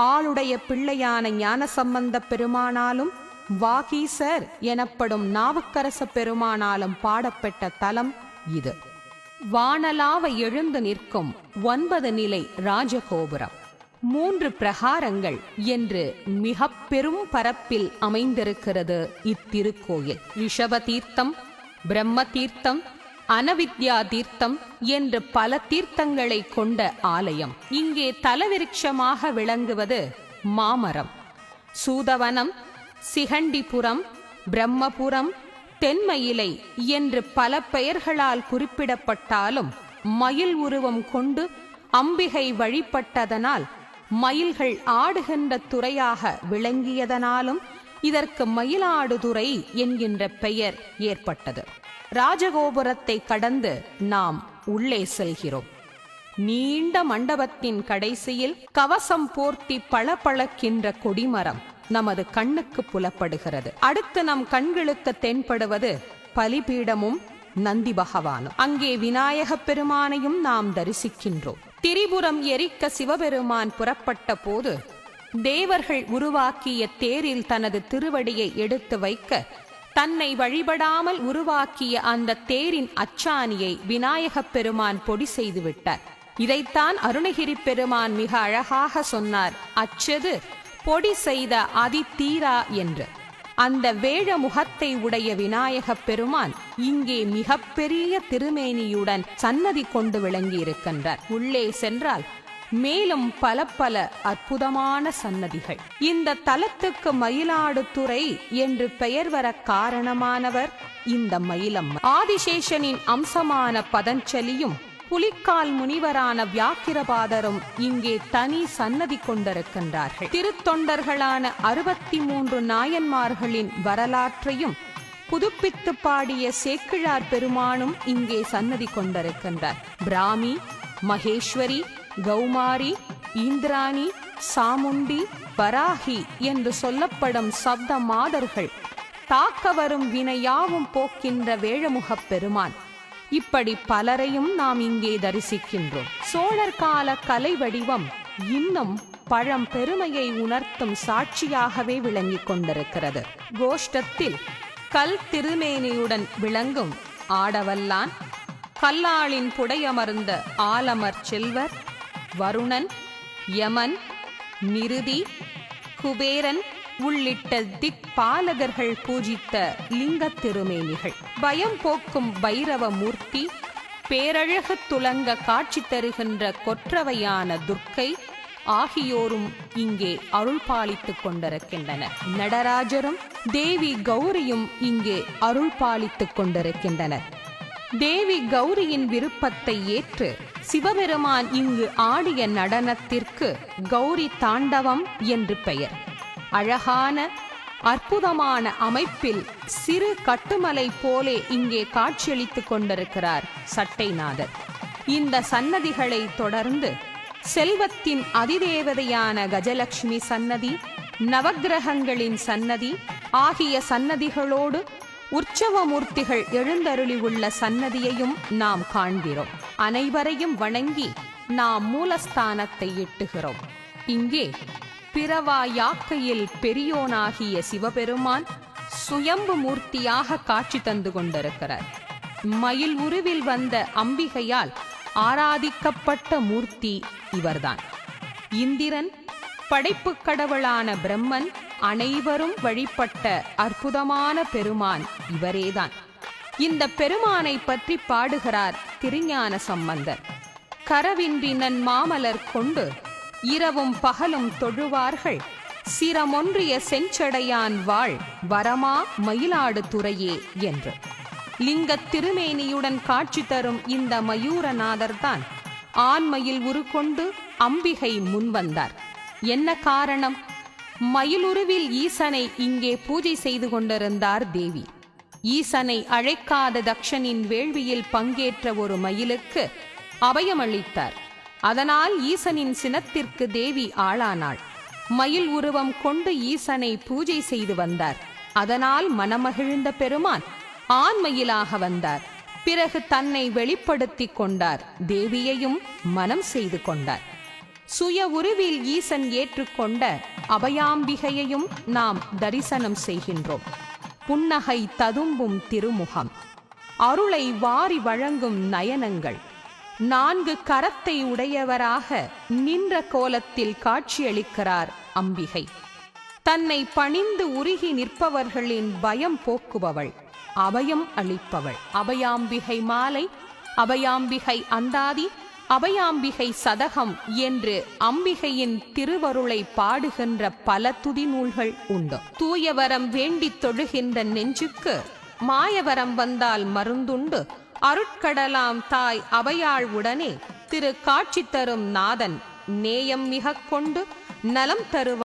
ஆளுடைய பிள்ளையான ஞானசம்பந்தப் பெருமானாலும் வாகீசர் எனப்படும் நாவுக்கரச பெருமானாலும் பாடப்பட்ட தலம் இது. வானலாவ எழுந்து நிற்கும் 9 நிலை ராஜகோபுரம், 3 பிரகாரங்கள் என்று மிக பெரும் பரப்பில் அமைந்திருக்கிறது இத்திருக்கோயில். ரிஷப தீர்த்தம், பிரம்ம தீர்த்தம், அனவித்யா தீர்த்தம் என்று பல தீர்த்தங்களை கொண்ட ஆலயம். இங்கே தலவிருட்சமாக விளங்குவது மாமரம். சூதவனம், சிகண்டிபுரம், பிரம்மபுரம், தென்மயிலை என்று பல பெயர்களால் குறிப்பிடப்பட்டாலும் மயில் உருவம் கொண்டு அம்பிகை வழிபட்டதனால் மயில்கள் ஆடுகின்ற துறையாக விளங்கியதனாலும் இதற்கு மயிலாடுதுறை என்கின்ற பெயர் ஏற்பட்டது. ராஜகோபுரத்தை கடந்து நாம் உள்ளே செல்கிறோம். நீண்ட மண்டபத்தின் கடைசியில் கவசம் போர்த்தி பளபளக்கின்ற கொடிமரம் நமது கண்ணுக்கு புலப்படுகிறது. அடுத்து நம் கண்களுக்கு தென்படுவது பலிபீடமும் நந்தி பகவானும். அங்கே விநாயகப் பெருமானையும் நாம் தரிசிக்கின்றோம். திரிபுரம் எரிக்க சிவபெருமான் புறப்பட்ட போது தேவர்கள் உருவாக்கிய தேரில் தனது திருவடியை எடுத்து வைக்க தன்னை வழிபடாமல் உருவாக்கிய அந்த தேரின் அச்சாணியை விநாயகப் பெருமான் பொடி செய்து விட்டார். இதைத்தான் அருணகிரி பெருமான் மிக அழகாக சொன்னார், அச்சது பொடி செய்த அதிதீரா என்று. அந்த வேழ முகத்தை உடைய விநாயகப் பெருமான் இங்கே மிக பெரிய திருமேனியுடன் சன்னதி கொண்டு விளங்கி இருக்கின்றார். உள்ளே சென்றால் மேலும் பல பல அற்புதமான சன்னதிகள். இந்த தலத்துக்கு மயிலாடுதுறை என்று பெயர் வர காரணமானவர் இந்த மயிலம்மன். ஆதிசேஷனின் அம்சமான பதஞ்சலியும் புலிக்கால் முனிவரான வியாக்கிரபாதரும் இங்கே தனி சன்னதி கொண்டிருக்கின்றார்கள். திருத்தொண்டர்களான 63 நாயன்மார்களின் வரலாற்றையும் புதுப்பித்து பாடிய சேக்கிழார் பெருமானும் இங்கே சன்னதி கொண்டிருக்கின்றார். பிராமி, மகேஸ்வரி, கௌமாரி, இந்திராணி, சாமுண்டி, வராகி என்று சொல்லப்படும் சப்த மாதர்கள் தாக்க வரும் வினையாவும் போக்கின்ற வேழமுகப் பெருமான். இப்படி பலரையும் நாம் இங்கே தரிசிக்கின்றோம். சோழர் கால கலை வடிவம் இன்னும் பழம் பெருமையை உணர்த்தும் சாட்சியாகவே விளங்கிக் கொண்டிருக்கிறது. கோஷ்டத்தில் கல் திருமேனியுடன் விளங்கும் ஆடவல்லான், கல்லாளின் புடையமர்ந்த ஆலமர் செல்வர், வருணன், யமன், நிருதி, குபேரன் உள்ளிட்ட திக்பாலகர்கள் பூஜித்த லிங்க திருமேனிகள், பயம் போக்கும் பைரவ மூர்த்தி, பேரழகு துலங்க காட்சி தருகின்ற கொற்றவையான துர்க்கை ஆகியோரும் இங்கே அருள் பாலித்துக் கொண்டிருக்கின்றனர். நடராஜரும் தேவி கௌரியும் இங்கே அருள் பாலித்துக் கொண்டிருக்கின்றனர். தேவி கௌரியின் விருப்பத்தை ஏற்று சிவபெருமான் இங்கு ஆடிய நடனத்திற்கு கௌரி தாண்டவம் என்று பெயர். அழகான அற்புதமான அமைப்பில் சிறு கட்டுமலை போலே இங்கே காட்சியளித்துக் கொண்டிருக்கிறார் சட்டைநாதர். இந்த சன்னதிகளை தொடர்ந்து செல்வத்தின் அதிதேவதையான கஜலட்சுமி சன்னதி, நவக்கிரகங்களின் சன்னதி ஆகிய சன்னதிகளோடு உற்சவமூர்த்திகள் எழுந்தருளி உள்ள சன்னதியையும் நாம் காண்கிறோம். அனைவரையும் வணங்கி நாம் மூலஸ்தானத்தை எட்டுகிறோம். இங்கே பிறவா யாக்கையில் பெரியோனாகிய சிவபெருமான் சுயம்பு மூர்த்தியாக காட்சி தந்து கொண்டிருக்கிறார். மயில் உருவில் வந்த அம்பிகையால் ஆராதிக்கப்பட்ட மூர்த்தி இவர்தான். இந்திரன், படைப்பு கடவுளான பிரம்மன் அனைவரும் வழிபட்ட அற்புதமான பெருமான் இவரேதான். இந்த பெருமானை பற்றி பாடுகிறார் திருஞான சம்பந்தர். கரவின்றி நன் மாமலர் கொண்டு இரவும் பகலும் தொழுவார்கள், சிரமொன்றிய செஞ்சடையான் வாழ் வரமா மயிலாடுதுறையே என்று. லிங்கத் திருமேனியுடன் காட்சி தரும் இந்த மயூரநாதர்தான் ஆண்மயில் உருக்கொண்டு அம்பிகை முன்வந்தார். என்ன காரணம்? மயிலுருவில் ஈசனை இங்கே பூஜை செய்து கொண்டிருந்தார் தேவி. ஈசனை அழைக்காத தக்ஷனின் வேள்வியில் பங்கேற்ற ஒரு மயிலுக்கு அபயமளித்தார். அதனால் ஈசனின் சினத்திற்கு தேவி ஆளானாள். மயில் உருவம் கொண்டு ஈசனை பூஜை செய்து வந்தார். அதனால் மனமகிழ்ந்த பெருமான் ஆண்மயிலாக வந்தார். பிறகு தன்னை வெளிப்படுத்தி கொண்டார். தேவியையும் மனம் செய்து கொண்டார். சுய உருவில் ஈசன் ஏற்றுக்கொண்ட அபயாம்பிகையையும் நாம் தரிசனம் செய்கின்றோம். புன்னகை ததும்பும் திருமுகம், அருளை வாரி வழங்கும் நயனங்கள், 4 கரத்தை உடையவராக நின்ற கோலத்தில் காட்சியளிக்கிறார் அம்பிகை. தன்னை பணிந்து உருகி நிற்பவர்களின் பயம் போக்குபவள், அபயம் அளிப்பவள். அபயாம்பிகை மாலை, அபயாம்பிகை அந்தாதி, அபயாம்பிகை சதகம் என்று அம்பிகையின் திருவருளை பாடுகின்ற பல துதி நூல்கள் உண்டு. தூயவரம் வேண்டித் தொழுகின்ற நெஞ்சுக்கு மாயவரம் வந்தால் மருந்துண்டு. அருட்கடலாம் தாய் அபயாள் உடனே திரு காட்சி தரும் நாதன் நேயம் மிகக் கொண்டு நலம் தருவார்.